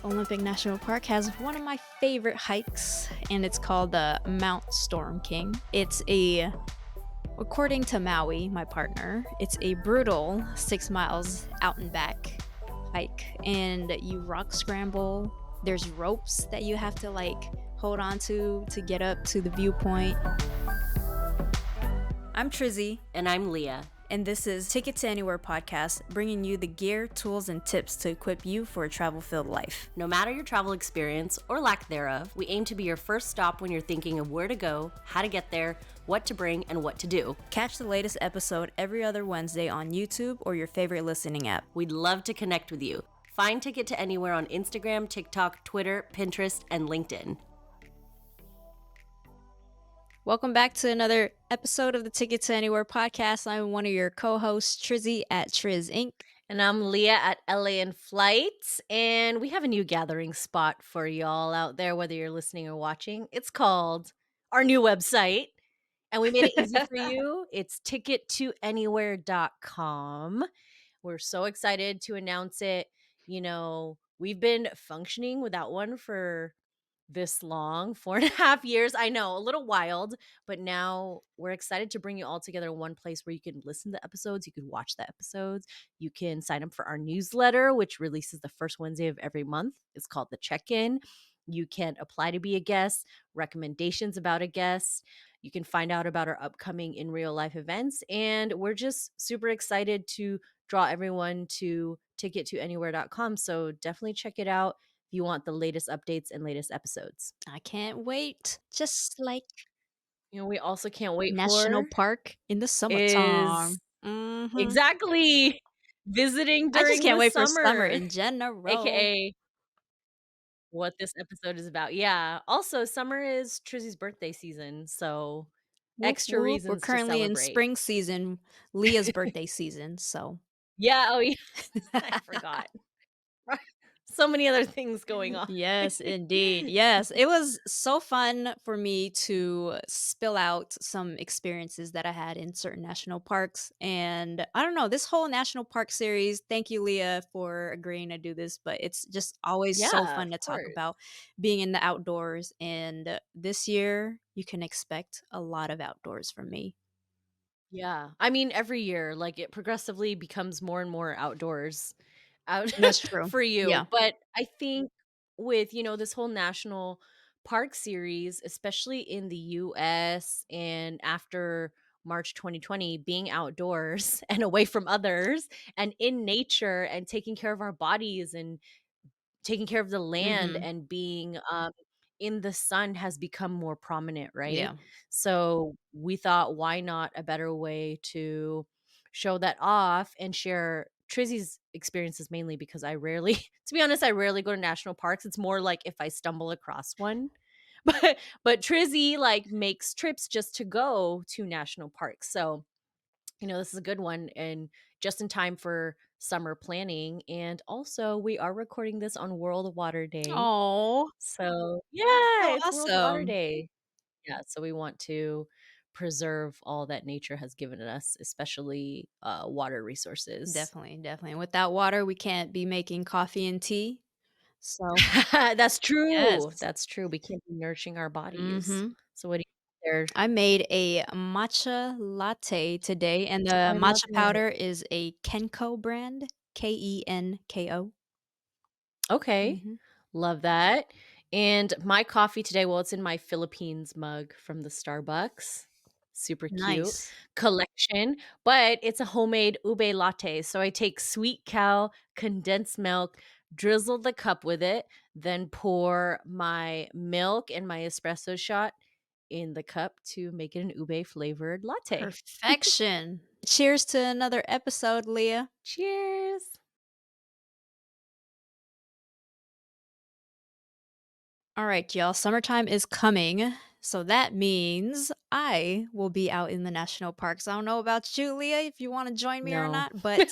Olympic National Park has one of my favorite hikes, and it's called the Mount Storm King. According to Maui, my partner, it's a brutal 6 miles out and back hike, and you rock scramble. There's ropes that you have to hold on to get up to the viewpoint. I'm Trizzy. And I'm Leah. And this is Ticket to Anywhere podcast, bringing you the gear, tools, and tips to equip you for a travel-filled life. No matter your travel experience or lack thereof, we aim to be your first stop when you're thinking of where to go, how to get there, what to bring, and what to do. Catch the latest episode every other Wednesday on YouTube or your favorite listening app. We'd love to connect with you. Find Ticket to Anywhere on Instagram, TikTok, Twitter, Pinterest, and LinkedIn. Welcome back to another episode of the Ticket to Anywhere podcast. I'm one of your co-hosts, Trizzy at Triz Inc. And I'm Leah at LA in Flight. And we have a new gathering spot for y'all out there, whether you're listening or watching. It's called our new website. And we made it easy for you. It's tickettoanywhere.com. We're so excited to announce it. You know, we've been functioning without one for this long, 4.5 years. I know, a little wild, but now we're excited to bring you all together in one place where you can listen to episodes, you can watch the episodes, you can sign up for our newsletter, which releases the first Wednesday of every month. It's called The Check-In. You can apply to be a guest, recommendations about a guest. You can find out about our upcoming in real life events. And we're just super excited to draw everyone to tickettoanywhere.com. So definitely check it out if you want the latest updates and latest episodes. I can't wait. Just like We also can't wait National for Park in the is summertime. exactly visiting I just during can't the wait for summer summer, in general. aka what this episode is about. Yeah. Also, summer is Trizzy's birthday season, so Whoop, extra whoop. We're reasons to currently in celebrate. spring season, Leah's birthday season, so. Yeah. Oh, yeah. I forgot. So many other things going on. Yes, indeed. Yes, it was so fun for me to spill out some experiences that I had in certain national parks. And I don't know, this whole national park series, thank you, Leah, for agreeing to do this, but it's just always so Yeah, fun to of talk course. about being in the outdoors. And this year, you can expect a lot of outdoors from me. Yeah. I mean, every year, like it progressively becomes more and more outdoors out That's true. for you. Yeah. But I think with, this whole national park series, especially in the US and after March 2020, being outdoors and away from others and in nature and taking care of our bodies and taking care of the land Hmm. and being in the sun has become more prominent, right? Yeah. So we thought, why not a better way to show that off and share Trizzy's experiences, mainly because I rarely, to be honest, I rarely go to national parks. It's more like if I stumble across one. But Trizzy makes trips just to go to national parks. So this is a good one and just in time for summer planning. And also, we are recording this on World Water Day. Oh, So, yeah, so it's World Water awesome. Day. Yeah, so we want to preserve all that nature has given us, especially water resources. Definitely, definitely. Without water, we can't be making coffee and tea. So, That's true. yes. That's true. We can't be nourishing our bodies. Mhm. So, what do you there? I made a matcha latte today, and the I love matcha it. powder is a Kenko brand, Kenko. Okay. Mhm. Love that. And my coffee today, well, it's in my Philippines mug from the Starbucks. Super cute Nice. collection, but it's a homemade ube latte. So I take sweet cow condensed milk, drizzle the cup with it, then pour my milk and my espresso shot in the cup to make it an ube flavored latte. Perfection. Cheers to another episode, Leah. Cheers. All right, y'all. Summertime is coming. So that means I will be out in the national parks. I don't know about you, Leah, if you want to join me or No. not, but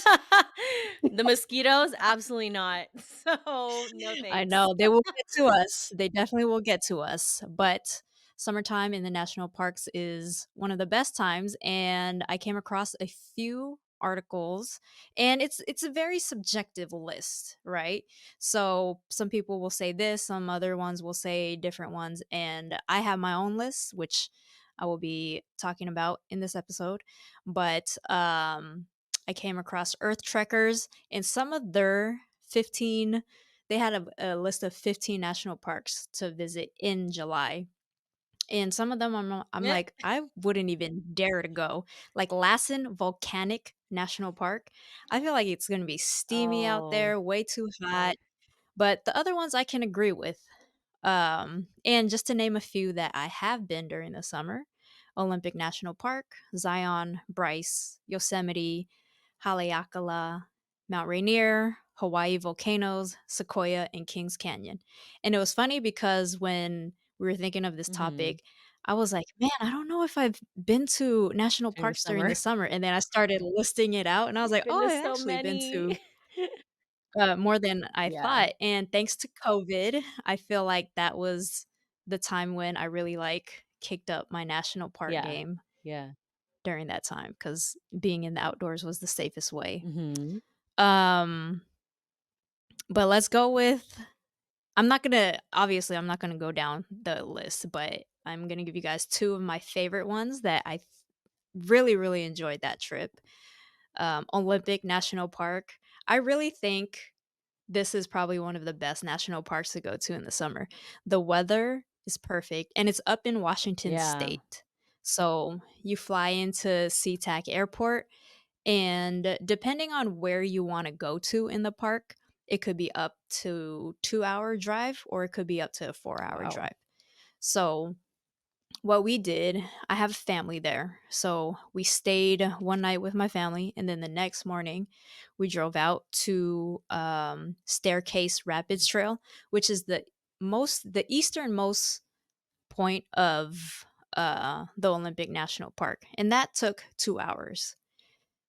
The mosquitoes? Absolutely not. So, no I thanks. know they will get to us. They definitely will get to us. But summertime in the national parks is one of the best times. And I came across a few articles, and it's a very subjective list, right? So some people will say this, some other ones will say different ones, and I have my own list, which I will be talking about in this episode. But I came across Earth Trekkers, and some of their 15, they had a list of 15 national parks to visit in July. And some of them I'm Eh. like, I wouldn't even dare to go. Like Lassen Volcanic National Park. I feel like it's gonna be steamy out Oh, there, way too hot. But the other ones I can agree with. And just to name a few that I have been during the summer: Olympic National Park, Zion, Bryce, Yosemite, Haleakala, Mount Rainier, Hawaii Volcanoes, Sequoia, and Kings Canyon. And it was funny because when we were thinking of this mhm, topic, I was like, man, I don't know if I've been to national during the parks during the summer. summer. And then I started listing it out and I was You've like, been oh, to I've so actually been many. to more than I Yeah, thought, and thanks to COVID, I feel like that was the time when I really, like, kicked up my national park yeah, game yeah. during that time because being in the outdoors was the safest way. Mhm. Um, but let's go with I'm not gonna go down the list, but I'm gonna give you guys 2 of my favorite ones that I really, really enjoyed that trip. Olympic National Park. I really think this is probably one of the best national parks to go to in the summer. The weather is perfect, and it's up in Washington Yeah. State. So you fly into SeaTac Airport, and depending on where you want to go to in the park, it could be up to 2 hour drive or it could be up to a 4 hour Wow. drive. So what we did, I have family there. So we stayed one night with my family, and then the next morning we drove out to Staircase Rapids Trail, which is the easternmost point of the Olympic National Park. And that took 2 hours.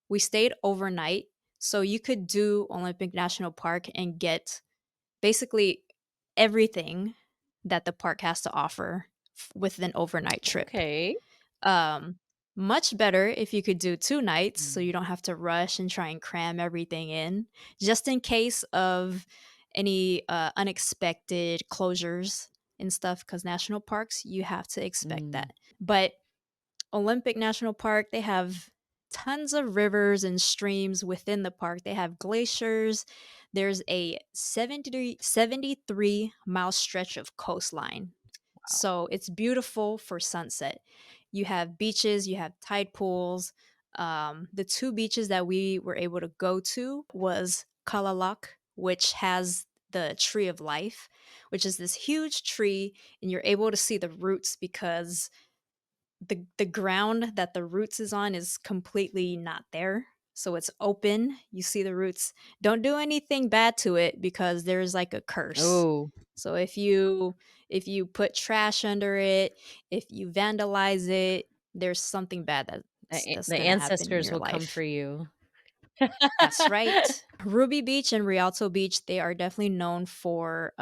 We stayed overnight. So you could do Olympic National Park and get basically everything that the park has to offer with an overnight trip. Okay. um, Much better if you could do 2 nights so Mm. you don't have to rush and try and cram everything in, just in case of any, unexpected closures and stuff. Because national parks, you have to expect Mm. that. But Olympic National Park, they have tons of rivers and streams within the park. They have glaciers. There's a 73-mile stretch of coastline. Wow. So it's beautiful for sunset. You have beaches, you have tide pools. The 2 beaches that we were able to go to was Kalaloch, which has the tree of life, which is this huge tree, and you're able to see the roots because the ground that the roots is on is completely not there. So it's open. You see the roots. Don't do anything bad to it because there's like a curse. Oh, So if you put trash under it, if you vandalize it, there's something bad that's the going to happen in ancestors your will come for life. you. That's right. Ruby Beach and Rialto Beach, they are definitely known for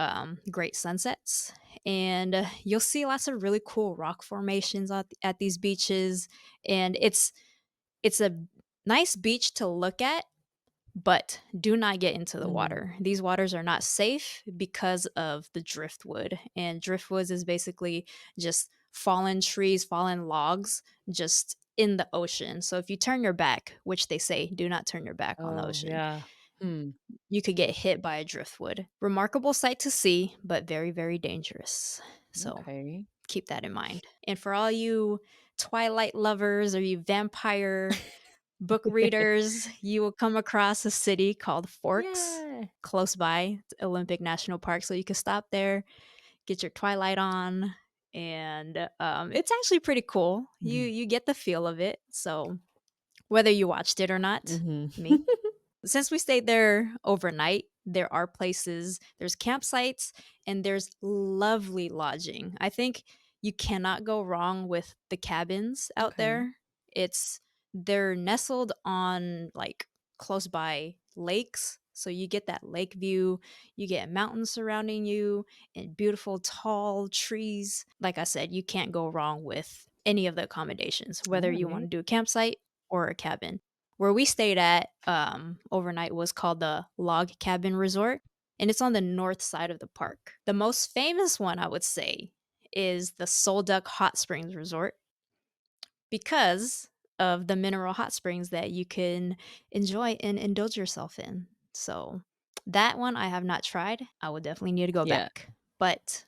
great sunsets. And you'll see lots of really cool rock formations at these beaches. And it's a nice beach to look at, but do not get into the Mhm. water. These waters are not safe because of the driftwood. And driftwoods is basically just fallen trees, fallen logs just in the ocean. So if you turn your back, which they say, do not turn your back on the Oh, ocean, yeah. Hmm. you could get hit by a driftwood. Remarkable sight to see, but very, very dangerous. So Okay. keep that in mind. And for all you Twilight lovers or you vampire book readers, you will come across a city called Forks Yeah. close by Olympic National Park. So you can stop there, get your Twilight on, and it's actually pretty cool. You Mhm. you get the feel of it. So whether you watched it or not, Mhm. me, since we stayed there overnight, there are there's campsites, and there's lovely lodging. I think you cannot go wrong with the cabins out Okay. there. It's They're nestled on like close by lakes, so you get that lake view, you get mountains surrounding you and beautiful tall trees. Like I said, you can't go wrong with any of the accommodations, whether you want Alright. to do a campsite or a cabin. Where we stayed at, overnight was called the Log Cabin Resort, and it's on the north side of the park. The most famous one, I would say, is the Sol Duck Hot Springs Resort because of the mineral hot springs that you can enjoy and indulge yourself in. So, that one I have not tried. I would definitely need to go Yeah. back. But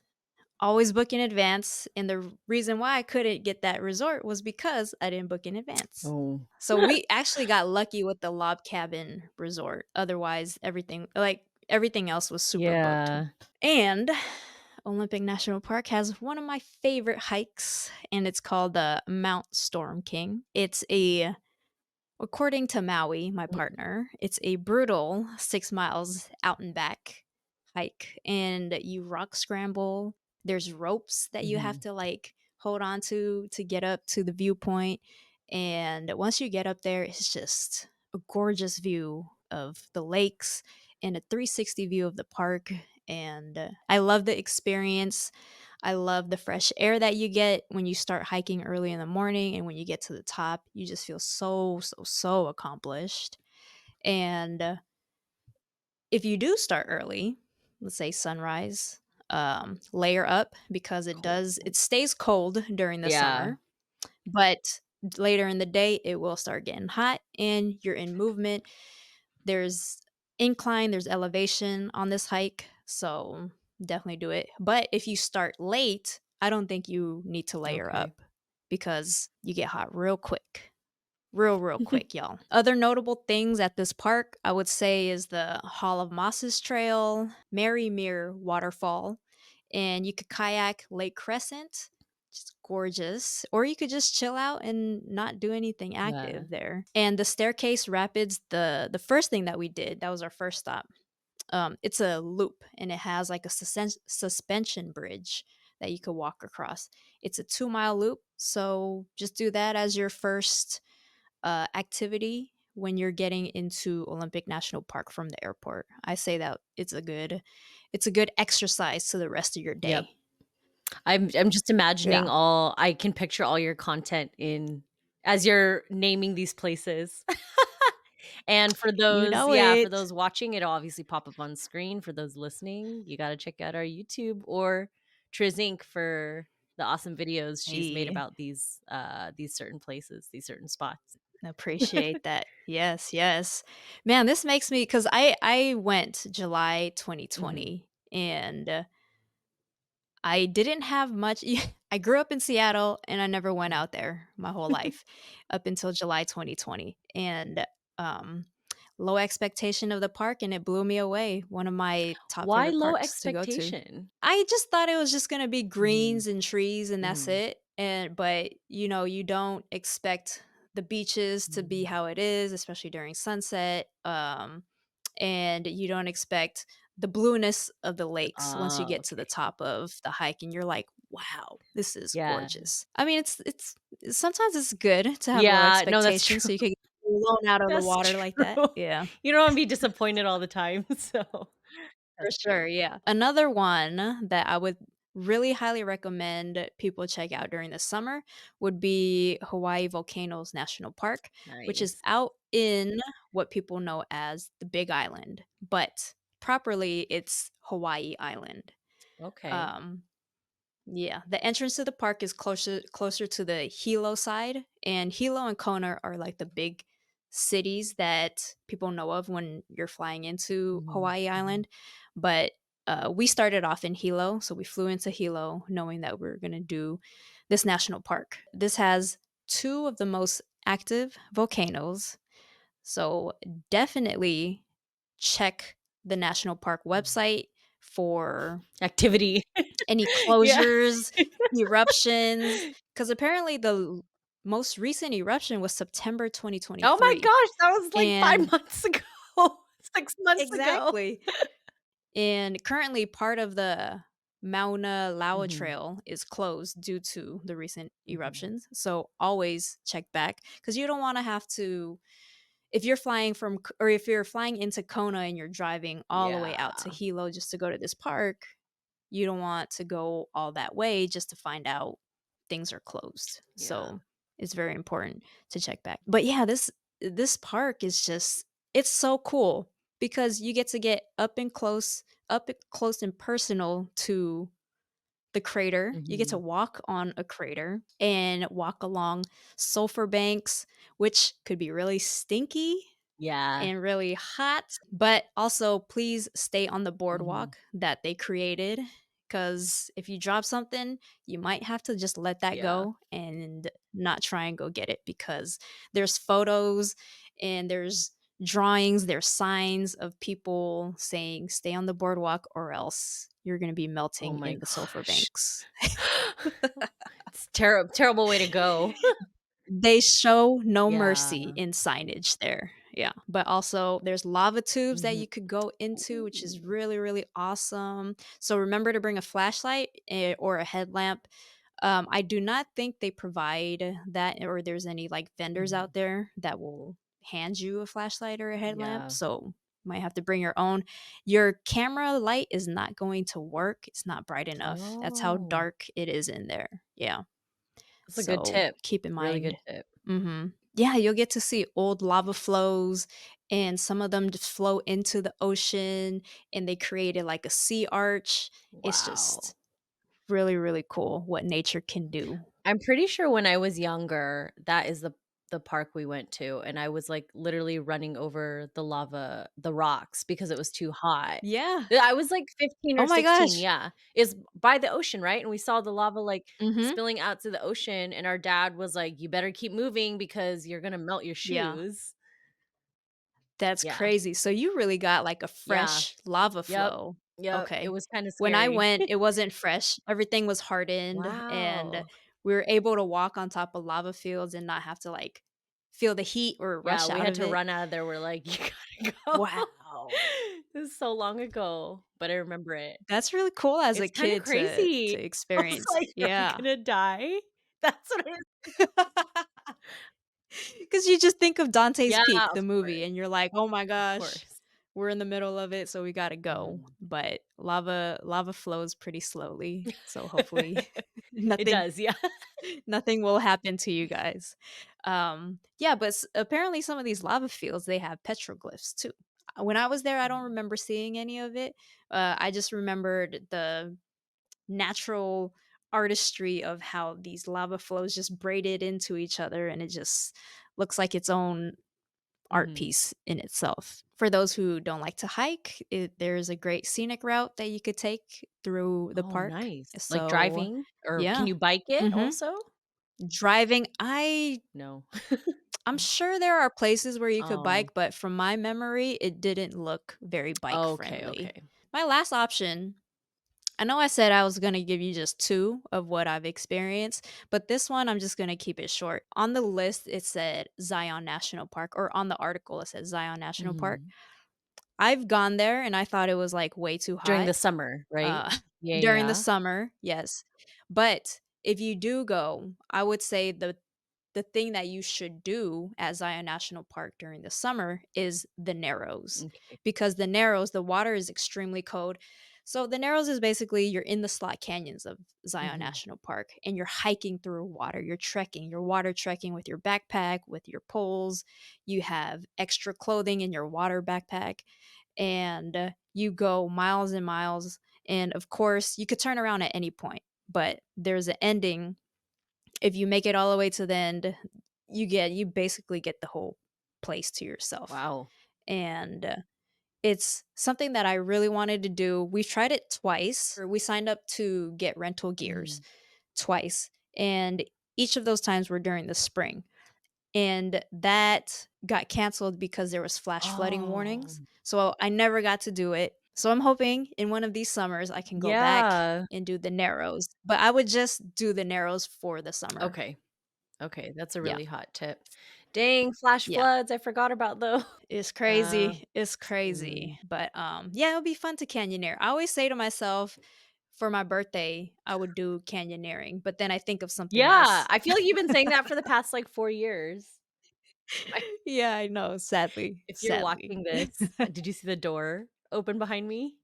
always book in advance, and the reason why I couldn't get that resort was because I didn't book in advance. Oh. So we actually got lucky with the Lob Cabin Resort, otherwise everything else was super booked. Yeah. And Olympic National Park has one of my favorite hikes, and it's called the Mount Storm King. According to Maui, my Mm, partner, it's a brutal 6 miles out and back hike, and you rock scramble. There's ropes that you have mhm. to, hold on to get up to the viewpoint, and once you get up there, it's just a gorgeous view of the lakes and a 360 view of the park, and, I love the experience. I love the fresh air that you get when you start hiking early in the morning, and when you get to the top, you just feel so, so, so accomplished. And if you do start early, let's say sunrise, layer up because Cold. it stays cold during the Yeah. summer, but later in the day, it will start getting hot and you're in movement. There's incline, there's elevation on this hike, so definitely do it. But if you start late, I don't think you need to layer Okay. up because you get hot real quick. Real quick, y'all. Other notable things at this park, I would say, is the Hall of Mosses Trail, Mary Mere Waterfall, and you could kayak Lake Crescent. Just gorgeous. Or you could just chill out and not do anything Yeah. active there. And the Staircase Rapids, the first thing that we did, that was our first stop. It's a loop and it has like a suspension bridge that you could walk across. It's a 2 mile loop. So just do that as your first activity when you're getting into Olympic National Park from the airport. I say that it's a good exercise to the rest of your Yep. day. I'm just imagining Yeah. all I can picture all your content in as you're naming these places. And for You those know yeah, for it. those watching, it'll obviously pop up on screen. For those listening, you gotta check out our YouTube or Trizink for the awesome videos she's made Hey, about these certain places, these certain spots. appreciate that. Yes, yes. Man, this makes me cuz I went July Mhm. 2020 and I didn't have much. I grew up in Seattle and I never went out there my whole life up until July 2020. And um, low expectation of the park, and it blew me away. One of my top Why favorite low parks to go to. expectation? I just thought it was just gonna be Mhm, greens and trees and that's mhm, it. And but you don't expect the beaches to be mhm. how it is, especially during sunset. And you don't expect the blueness of the lakes once you Oh, get to the okay. top of the hike and you're like, "Wow, this is Yeah. gorgeous." I mean, it's sometimes it's good to have low Yeah, no, that's expectations true. so you can get blown out of the That's water like that. true. Yeah. You don't wanna be disappointed all the time, so For that's sure, true. yeah. Another one that I would really highly recommend people check out during the summer would be Hawaii Volcanoes National Park, which is Nice. out in what people know as the Big Island, but properly it's Hawaii Island. Okay. Um, yeah, the entrance to the park is closer to the Hilo side, and Hilo and Kona are like the big cities that people know of when you're flying into Mhm, Hawaii mhm. Island. But we started off in Hilo, so we flew into Hilo knowing that we are going to do this national park. This has two of the most active volcanoes, so definitely check the national park Mhm. website for Activity. any Yeah. closures, eruptions, because apparently the most recent eruption was September Oh my 2023, gosh, that was like 5 and months ago, 6 months ago. exactly, and currently part of the Mauna Loa Mhm, Trail is closed due to the recent mhm. eruptions, so always check back because you don't wanna have to if you're flying from K or if you're flying into Kona and you're driving all the way out to Yeah, Hilo just to go to this park, you don't want to go all that way just to find out things are closed. yeah. So, it's very important to check back. But yeah, this park is just it's so cool because you get to get up close and personal to the crater. You get to Mhm. walk on a crater and walk along sulfur banks, which could be really stinky Yeah. and really hot, but also please stay on the Mhm. boardwalk that they created because if you drop something, you might have to just let that Yeah. go and not try and go get it because there's photos and there's drawings, there's signs of people saying stay on the boardwalk or else you're going to be Oh melting my in the sulfur gosh. banks. It's terrible way to go. They show no Yeah. mercy in signage there, yeah, but also there's lava tubes that Mhm. you could go into, which is Ooh. really, really awesome, so remember to bring a flashlight, or a headlamp. I do not think they provide that or there's any, like, vendors Mhm. out there that will hand you a flashlight or a headlamp, Yeah. so you might have to bring your own. Your camera light is not going to work, it's not bright enough, that's how Oh, dark it is in there, yeah. that's a good So, tip. keep in Really mind good tip. mhm. Yeah, you'll get to see old lava flows, and some of them just flow into the ocean, and they created, like, a sea arch. It's Wow. just really, really cool what nature can do. I'm pretty sure when I was younger, that is the park we went to, and I was, like, literally running over the rocks because it was too hot. Yeah. Yeah, I was, like, 15 Oh or my 16, gosh. yeah. It's by the ocean, right? And we saw the lava, like, Mhm. spilling out to the ocean, and our dad was like, "You better keep moving because you're gonna melt your Yeah. shoes." That's Yeah. crazy. So you really got, like, a Yeah. fresh lava Yep. flow. Yep. It Okay. was kinda When I scary. went, it wasn't fresh. Everything was hardened, and Wow. we were able to walk on top of lava fields and not have to, like, feel the heat or Yeah, rush we out had of to it. run out of there, we're like, "You gotta go." Wow. This is so long ago, but I remember it. That's really cool as a It's kinda kid to crazy. I was experience. like, "I'm Yeah. gonna die?" That's what I was. 'Cause you just think of Dante's Yeah, Peak, the of movie, course, and you're like, "Oh my of gosh, course. we're in the middle of it, so we gotta go." Mhm. But lava flows pretty slowly, so hopefully It nothing does, yeah. nothing will happen to you guys. Yeah, but apparently some of these lava fields, they have petroglyphs too. When I was there, I don't Mm. remember seeing any of it. I just remembered the natural artistry of how these lava flows just braided into each other, and it just looks like its own art Mhm. piece in itself. For those who don't like to hike, there's a great scenic route that you could take through the Oh, park. nice. Like So, driving? Or can yeah. you bike it Mhm. also? Driving, No. I'm sure there are places where you could Oh. bike, but from my memory, it didn't look very bike Okay, friendly. okay. My last option, I know I said I was gonna give you just 2 of what I've experienced, but this one, I'm just gonna keep it short. On the list, it said Zion National Park, or on the article, it said Zion National Park. Mhm. I've gone there, and I thought it was, like, way too During hot, the summer, right? uh, Yeah, during the yeah. summer, yes. But if you do go, I would say the thing that you should do at Zion National Park during the summer is the Narrows, Okay. because the Narrows, the water is extremely cold. So the Narrows is basically you're in the slot canyons of Zion Mhm. National Park and you're hiking through water. You're trekking, you're water trekking with your backpack, with your poles. You have extra clothing in your water backpack and you go miles and miles. And of course, you could turn around at any point, but there's an ending. If you make it all the way to the end, you basically get the whole place to yourself. Wow. And it's something that I really wanted to do. We've tried it twice. Or we signed up to get rental gears Mhm. twice, and each of those times were during the spring. And that got canceled because there was flash flooding Oh. warnings. So I never got to do it. So I'm hoping in one of these summers I can go back Yeah. and do the Narrows. But I would just do the Narrows for the summer. Okay. Okay, that's a Yeah. really hot tip. Dang, flash Yeah. floods, I forgot about those. It's Yeah. crazy. It's Mm. crazy. But yeah, it'll be fun to canyoneer. I always say to myself for my birthday, I would do canyoneering, but then I think of something Yeah, else. I feel like you've been saying that for the past, like, 4 years. I Yeah, I know, sadly. if you're Sadly. watching this, did you see the door open behind me?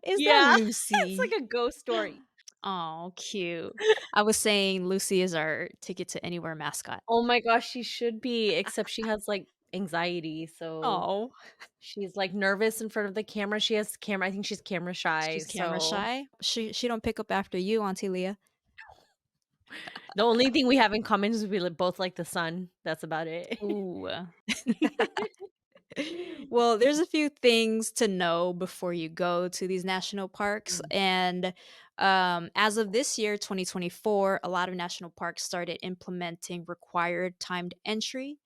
Is that Yeah, it's like Lucy? a ghost story. Oh, cute. I was saying Lucy is our Ticket to Anywhere mascot. Oh my gosh, she should be, except she has, like, anxiety, so Oh, she's, like, nervous in front of the camera. She has camera I think she's camera shy, she's camera so shy. She don't pick up after you, Auntie Leah. the only thing we have in common is we both like the sun. That's about it. Ooh. Well, there's a few things to know before you go to these national parks, Mm. and, as of this year, 2024, a lot of national parks started implementing required timed entry.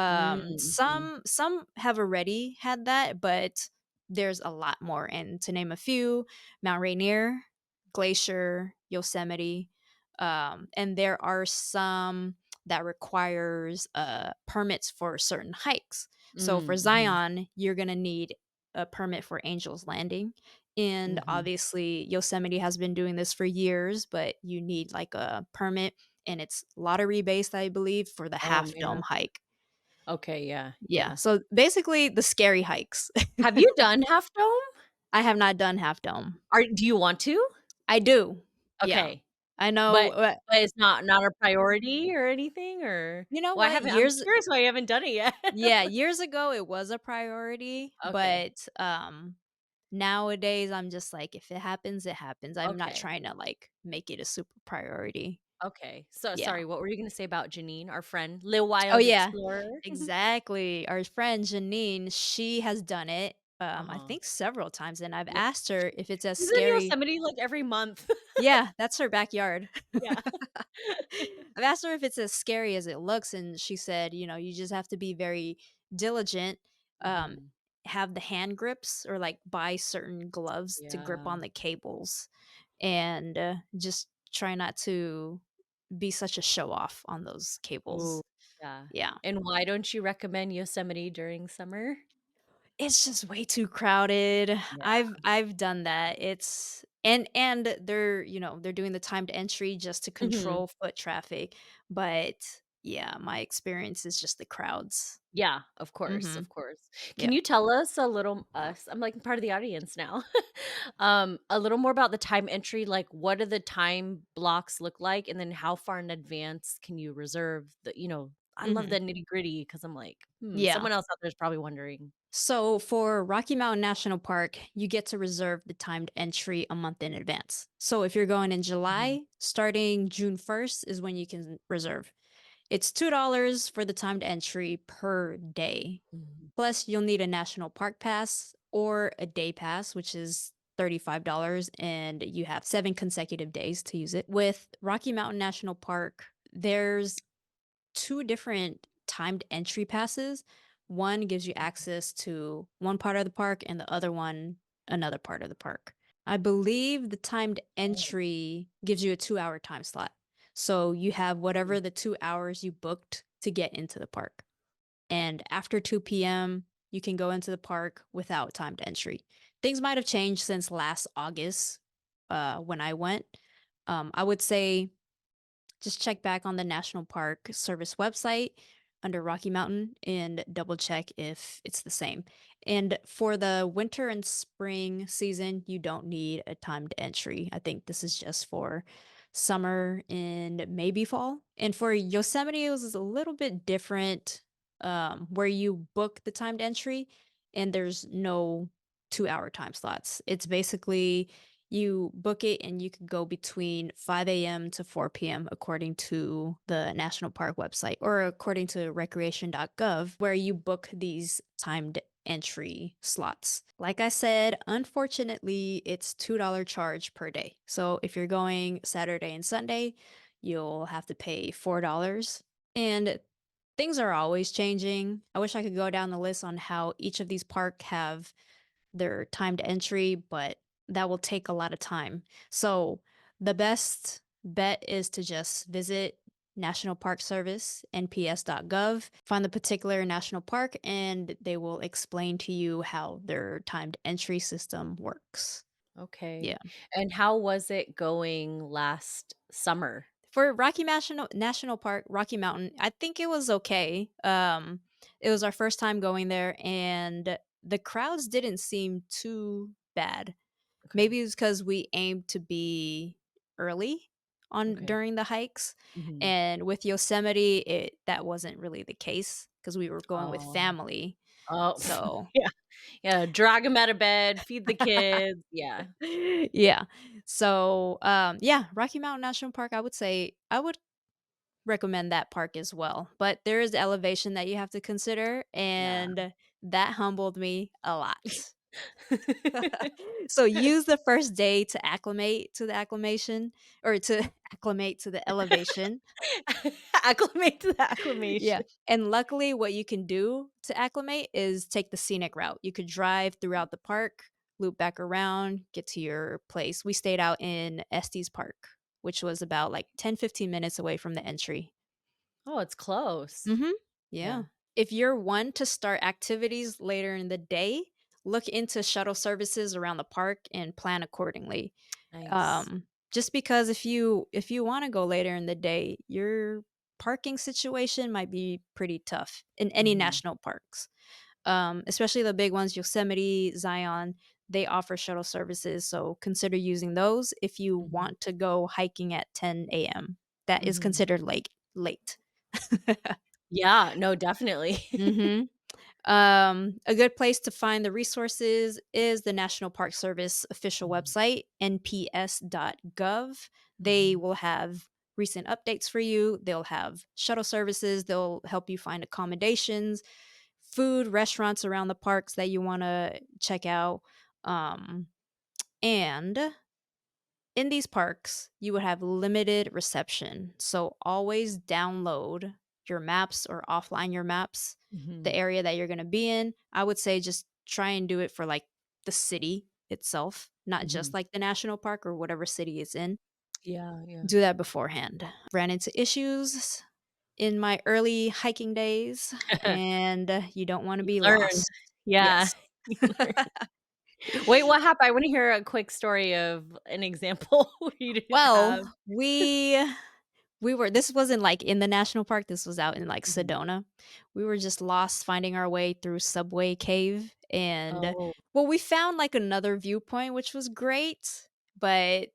Mm, mhm. Some have already had that, but there's a lot more, and to name a few, Mount Rainier, Glacier, Yosemite, and there are some that requires, permits for certain hikes. So for Mm, mhm, Zion, you're gonna need a permit for Angel's Landing, and mhm. obviously Yosemite has been doing this for years, but you need, like, a permit, and it's lottery based, I believe, for the Oh, Half Dome man. hike. Okay, yeah, Yeah, yeah. so basically the scary hikes. Have you done Half Dome? I have not done Half Dome. Do you want to? I do. Yeah. Okay, I know, but it's not a priority or anything, or you know well, I what? haven't I'm curious why you haven't done it yet. Yeah, years ago it was a priority, Okay, but, nowadays I'm just like, if it happens, it happens. I'm not okay, trying to, like, make it a super priority. okay. So Yeah. sorry, what were you gonna say about Janine, our friend, Lil Oh, Wild yeah. Explorer? Exactly. Our friend Janine, she has done it, I Uh-huh. think several times, and I've Yeah. asked her if it's as She's in scary. Yosemite, like, every month. Yeah, that's her backyard. Yeah. I've asked her if it's as scary as it looks, and she said, you just have to be very diligent, um, Mhm. have the hand grips or, like, buy certain gloves to grip Yeah. on the cables, and, just try not to be such a show off on those Ooh, cables. yeah. Yeah. And why don't you recommend Yosemite during summer? It's just way too crowded. Yeah. I've done that. And they're doing the timed entry just to Mhm. control foot traffic, but yeah, my experience is just the crowds. Yeah, of course, Mhm. of course. Can Yeah. you tell us a little I'm, like, part of the audience now. A little more about the time entry, like, what do the time blocks look like, and then how far in advance can you reserve I love the Mhm. nitty-gritty because 'cause I'm like, Yeah. someone else out there is probably wondering. So for Rocky Mountain National Park, you get to reserve the timed entry a month in advance. So if you're going in Mhm. July, starting June 1st is when you can reserve. It's $2 for the timed entry per day. Mhm. Plus, you'll need a national park pass or a day pass, which is $35, and you have 7 consecutive days to use it. With Rocky Mountain National Park, there's 2 different timed entry passes. One gives you access to one part of the park and the other one another part of the park. I believe the timed Oh. entry gives you a 2-hour time slot. So you have whatever the 2 hours you booked to get into the park. And after 2 p.m., you can go into the park without timed entry. Things might have changed since last August, when I went. I would say just check back on the National Park Service website under Rocky Mountain and double check if it's the same. And for the winter and spring season, you don't need a timed entry. I think this is just for summer and maybe fall. And for Yosemite, it was a little bit different, where you book the timed entry and there's no 2-hour time slots. It's basically you book it and you can go between 5 a.m. to 4 p.m. according to the national park website or according to recreation.gov, where you book these timed entry slots. Like I said, unfortunately, it's $2 charge per day. So if you're going Saturday and Sunday, you'll have to pay $4. And things are always changing. I wish I could go down the list on how each of these parks have their timed entry, but that will take a lot of time. So the best bet is to just visit National Park Service, nps.gov, find the particular national park, and they will explain to you how their timed entry system works. Okay. Yeah. And how was it going last summer? For National Park, Rocky Mountain, I think it was okay. It was our first time going there, and the crowds didn't seem too bad. Okay. Maybe it's because we aimed to be early on Okay. during the hikes, Mhm. and with Yosemite, that wasn't really the case because we were going with Oh. family, Oh, so yeah. Yeah, drag them out of bed, feed the kids, yeah. yeah. So, yeah, Rocky Mountain National Park, I would say I would recommend that park as well, but there is elevation that you have to consider, Yeah. and that humbled me a lot. So use the first day to acclimate to the acclimation or to acclimate to the elevation. Acclimate to the Yeah, acclimation. and luckily what you can do to acclimate is take the scenic route. You could drive throughout the park, loop back around, get to your place. We stayed out in Estes Park, which was about like 10, 15 minutes away from the entry. Oh, it's close. Mhm. Yeah. Yeah, If you're one to start activities later in the day, look into shuttle services around the park and plan accordingly. nice. Just because if you wanna go later in the day, your parking situation might be pretty tough in any Mhm, national parks. Especially the big ones, Yosemite, Zion, they offer shuttle services, so consider using those if you mhm, want to go hiking at 10 AM. That is mhm. considered, like, late. Yeah, no, definitely. Mhm. A good place to find the resources is the National Park Service official Mhm, website, nps.gov. They mhm, will have recent updates for you. They'll have shuttle services. They'll help you find accommodations, food, restaurants around the parks that you want to check out. Um, and in these parks, you would have limited reception, so always download your maps or offline your maps, the mhm, area that you're gonna be in. I would say just try and do it for, like, the city itself, not just, mhm. like, the national park or whatever city it's in. Yeah, yeah. Do that beforehand. Ran into issues in my early hiking days, and you don't wanna You be learn. lost. Yeah, Yes. you learn. Wait, what happened? I wanna hear a quick story of an example where you didn't Well, have we were this wasn't, like, in the national park, this was out in, like, Mhm. Sedona. We were just lost finding our way through Subway Cave, and Oh. well, we found, like, another viewpoint, which was great, but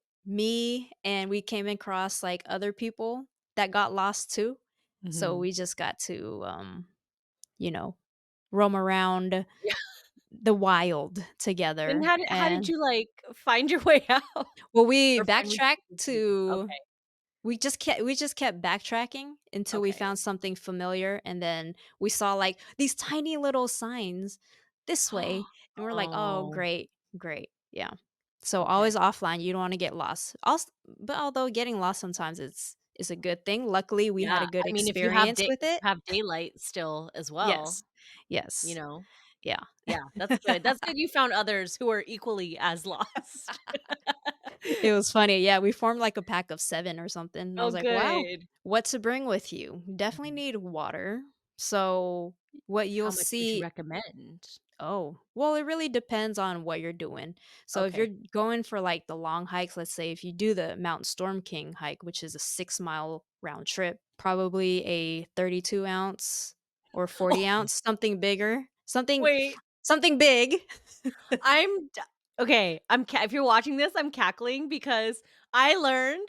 we came across, like, other people that got lost too, so Mhm. we just got to, you know, roam around Yeah, the wild then together, how did and you, like, find your way out? well, we Or find backtracked what you needed? to Okay, we just kept backtracking until we okay, found something familiar, and then we saw, like, these tiny little signs, "This way," and we're like, "Oh, Oh, great, great." Yeah. So, always okay. offline, you don't wanna get lost. But although getting lost sometimes is a good thing, luckily, we had Yeah, a good I mean, if you have experience with if it. you have daylight still as well, Yes. you Yes. know? Yeah. Yeah, that's good. That's good you found others who are equally as lost. It was funny, yeah, we formed, like, a pack of 7 or something, and I Oh, was like, "Wow, good. what to bring with you?" Definitely Mhm. need water, so what you'll How much would you see. recommend? Oh, well, it really depends on what you're doing. So if you're Okay. going for, like, the long hikes, let's say if you do the Mount Storm King hike, which is a 6-mile round trip, probably a 32 ounce or 40 Oh, ounce, something bigger, wait. something big. I'm d okay, if you're watching this, I'm cackling because I learned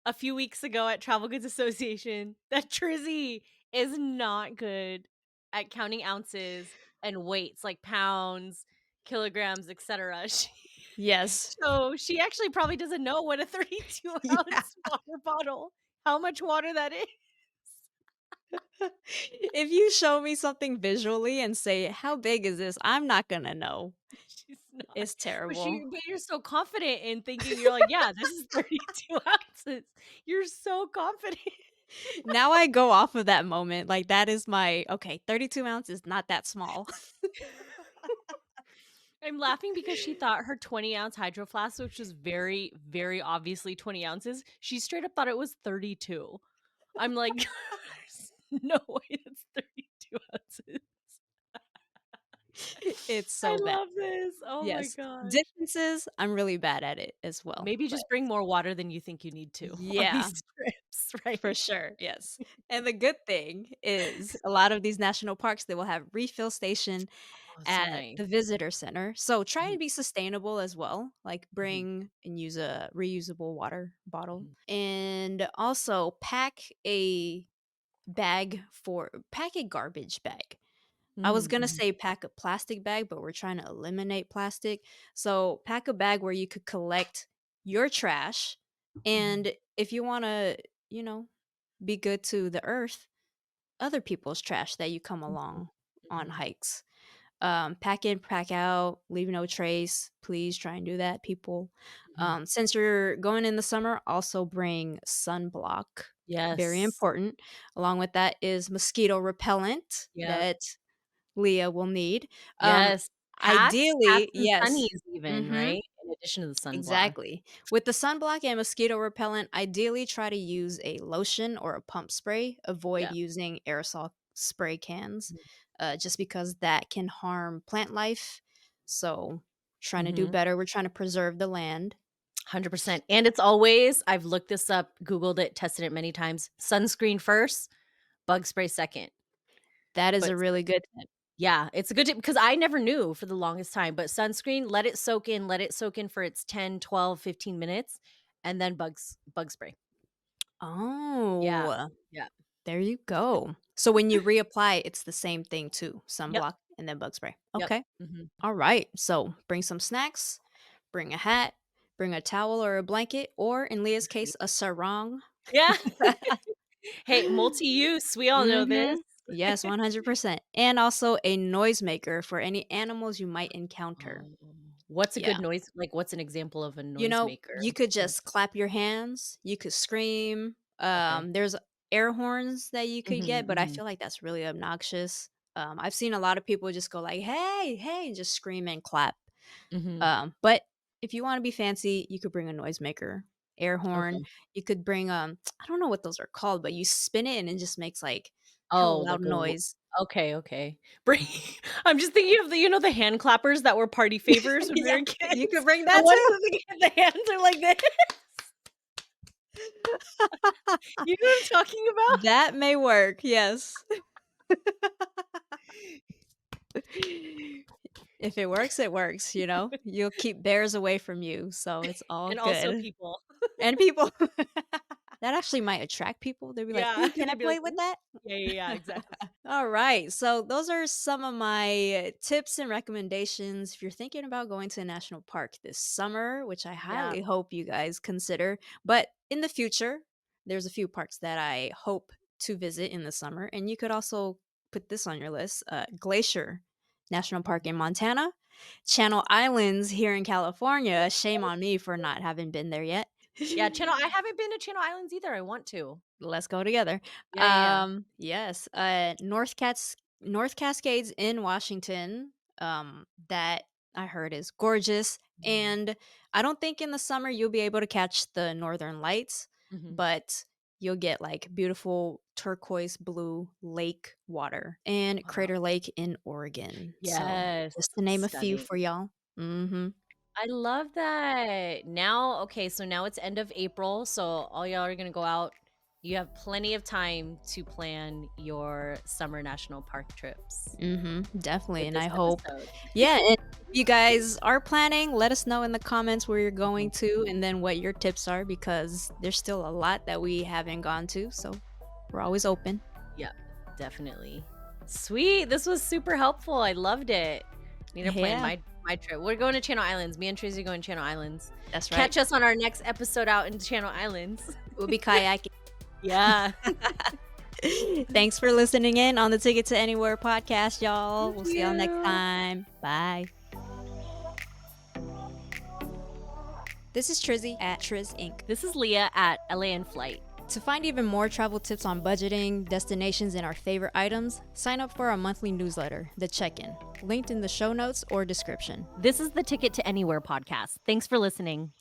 a few weeks ago at Travel Goods Association that Trizzy is not good at counting ounces and weights, like pounds, kilograms, etcetera. Yes. She actually probably doesn't know what a 32 Yeah. ounce water bottle how much water that is. If you show me something visually and say, "How big is this?" I'm not gonna know. She's not. It's terrible. But you're so confident in thinking you're like, "Yeah, this is 32 ounces." You're so confident. Now I go off of that moment, like, that is my, "Okay, 32 ounce is not that small." I'm laughing because she thought her 20-ounce hydro flask, which was very, very obviously 20 ounces, she straight up thought it was 32. I'm like, "There's no way it's 32 ounces." It's I so bad. love this. Oh my Yes. gosh. Distances, I'm really bad at it as well, Maybe but just bring more water than you think you need to on yeah, these trips, for right? sure, yes. And the good thing is a lot of these national parks, they will have refill station Oh, so at nice. the visitor center. So try Mhm, to be sustainable as well, like mhm, bring and use a reusable water bottle. mhm, And also pack a garbage bag. I was mm, gonna mhm, say pack a plastic bag, but we're trying to eliminate plastic. So pack a bag where you could collect your trash. mhm, And if you wanna, you know, be good to the earth, other people's trash that you come mhm, along on mhm, hikes. Pack in, pack out, leave no trace. Please try and do that, people. mhm. Since you're going in the summer, also bring sunblock. Very Yes. important. Along with that is mosquito repellent Yep. that Leah will need. Um, Yes. Hats ideally, and yes. sunnies even, Mhm. right? In addition to the sunblock. Exactly. With the sunblock and mosquito repellent, ideally try to use a lotion or a pump spray. Avoid Yeah. using aerosol spray cans, Mm. just because that can harm plant life. So, trying to do Mhm. better. We're trying to preserve the land. 100%. And it's always I've looked this up, Googled it, tested it many times. Sunscreen first, bug spray second. That is But a really good tip. yeah, it's a good tip because I never knew for the longest time, but sunscreen, let it soak in for its 10, 12, 15 minutes, and then bug spray. Yeah. Oh, Yeah. there you go. So when you reapply, it's the same thing too. Yep. Sunblock and then bug spray. Yep. Okay. Mhm. All right. So bring some snacks, bring a hat, bring a towel or a blanket, or in Leah's Right. case, a sarong. Yeah. Hey, multi-use, we all know this. Mm-hmm. Yes, 100%. And also a noisemaker for any animals you might encounter. Oh. What's a good Yeah. noise like, what's an example of a You know, noisemaker? you could Like just clap your hands, you could scream. okay. There's air horns that you could Mhm, get, but I mhm, feel like that's really obnoxious. I've seen a lot of people just go like, "Hey, hey," and just scream and clap. mhm. But if you wanna be fancy, you could bring a noisemaker, air horn. Okay. You could bring, I don't know what those are called, but you spin it and it just makes, like, hella Oh, loud like a w noise. okay, okay. Bring I'm just thinking of the the hand clappers that were party favors when we Yeah, were you could kids. bring The that ones too. with the hands are like this. You know what I'm talking about? That may work, yes. If it works, it works, you know? You'll keep bears away from you, so it's all And also good. people. And people that actually might attract people. They'll be like, Yeah, "Ooh, can I they'd be like, play with "Ooh." that?" Yeah, yeah, yeah, exactly. All right. So, those are some of my tips and recommendations if you're thinking about going to a national park this summer, which I Yeah. highly hope you guys consider. But in the future, there's a few parks that I hope to visit in the summer. And you could also put this on your list: Glacier National Park in Montana, Channel Islands here in California. Shame on me for not having been there yet. Yeah, Channel I haven't been to Channel Islands either, I want to. Let's go together. Yeah, yeah, yeah. Yes, North Cascades in Washington, that I heard is gorgeous, Mhm, and I don't think in the summer you'll be able to catch the northern lights, mhm. but you'll get, like, beautiful turquoise blue lake water and Wow. Crater Lake in Oregon, so Yes, just to name a few stunning. for y'all. Mhm. I love that. Now okay, so now it's end of April, so all y'all are gonna go out. You have plenty of time to plan your summer national park trips Mhm, definitely, with and this I hope episode. yeah, and if you guys are planning, let us know in the comments where you're Mhm. going to and then what your tips are because there's still a lot that we haven't gone to, so we're always open. Yep, definitely. Sweet, this was super helpful, I loved it. Need to plan Yeah, my trip. We're going to Channel Islands. Me and Tracy are going to Channel Islands. that's right. Catch us on our next episode out in Channel Islands. We'll be kayaking. Yeah. Thanks for listening in on the Ticket to Anywhere podcast, y'all. Thank We'll see y'all next you. time. Bye. This is Trizzy at Triz Inc. This is Leah at LA in Flight. To find even more travel tips on budgeting, destinations, and our favorite items, sign up for our monthly newsletter, The Check-In, linked in the show notes or description. This is the Ticket to Anywhere podcast. Thanks for listening.